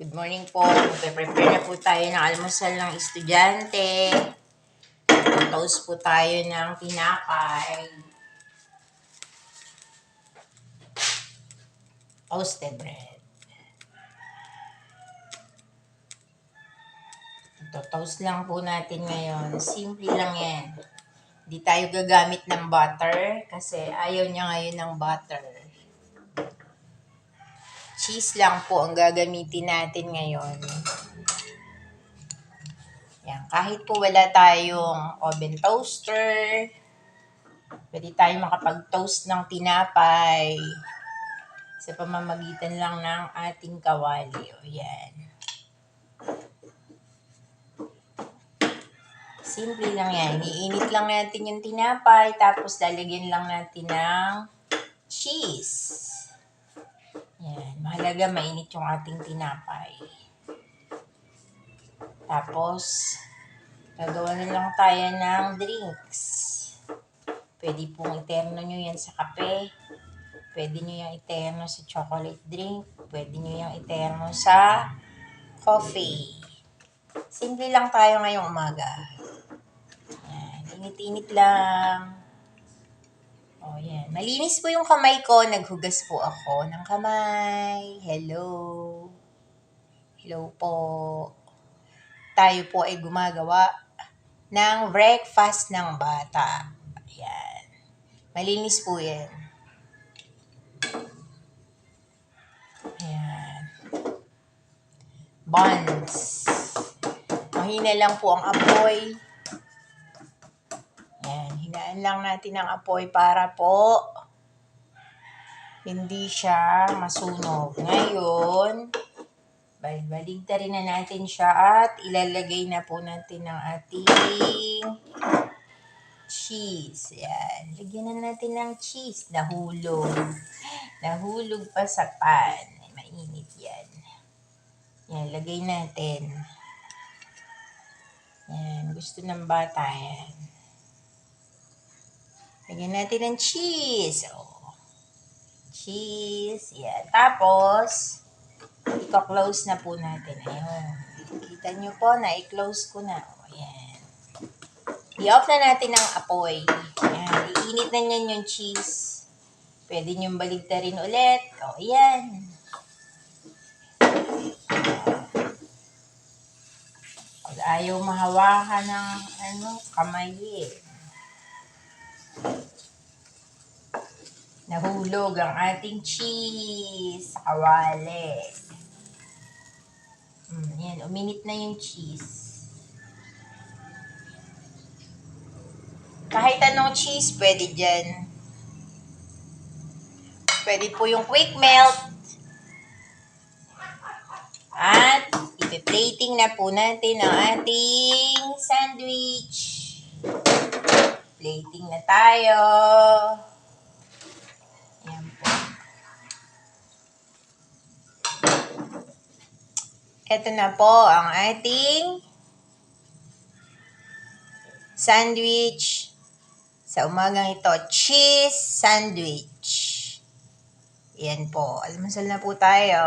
Good morning po. Prepare na po tayo ng almusal ng estudyante. Toast po tayo ng tinapay. Toasted bread. Ito, toast lang po natin ngayon. Simple lang yan. Hindi tayo gagamit ng butter kasi ayaw niya ngayon ng butter. Cheese lang po ang gagamitin natin ngayon. Yan, kahit po wala tayong oven toaster, pwede tayo makapag-toast ng tinapay sa pamamagitan lang ng ating kawali. O yan. Simple lang yan. Iinit lang natin yung tinapay, tapos lalagyan lang natin ng cheese. Yan. Mahalaga mainit yung ating tinapay. Tapos, gagawa na lang tayo ng drinks. Pwede pong iterno nyo yan sa kape. Pwede nyo yung iterno sa chocolate drink. Pwede nyo yung iterno sa coffee. Simple lang tayo ngayong umaga. Yan. Init-init lang. O yan. Malinis po yung kamay ko. Naghugas po ako ng kamay. Hello. Hello po. Tayo po ay gumagawa ng breakfast ng bata. Ayan. Malinis po yan. Ayan. Buns. Mahina lang po ang apoy. Ayan. Hinaan lang natin ang apoy para po hindi siya masunog. Ngayon, baligtarin na natin siya at ilalagay na po natin ang ating cheese. Ayan. Lagyan na natin ng cheese. Nahulog. Nahulog pa sa pan. Mainit yan. Yan. Lagay natin. Yan. Gusto ng bata yan. Lagyan natin ng cheese. Oh. Cheese. Yan. Tapos, i-close na po natin. Ayun. Kita nyo po na i-close ko na. O, yan. I-off na natin ang apoy. Yan. Iinit na niyan yung cheese. Pwede nyo baligtarin ulit. O, yan. Pag ayaw mahawakan ng kamay eh. Nahulog ang ating cheese sa kawali. Yan, uminit na yung cheese. Kahit anong cheese, pwede dyan. Pwede po yung quick melt. At ipi-plating na po natin ang ating sandwich. Plating na tayo. Ayan po. Ito na po ang ating sandwich sa umagang ito. Cheese sandwich. Ayan po. Almusal na po tayo.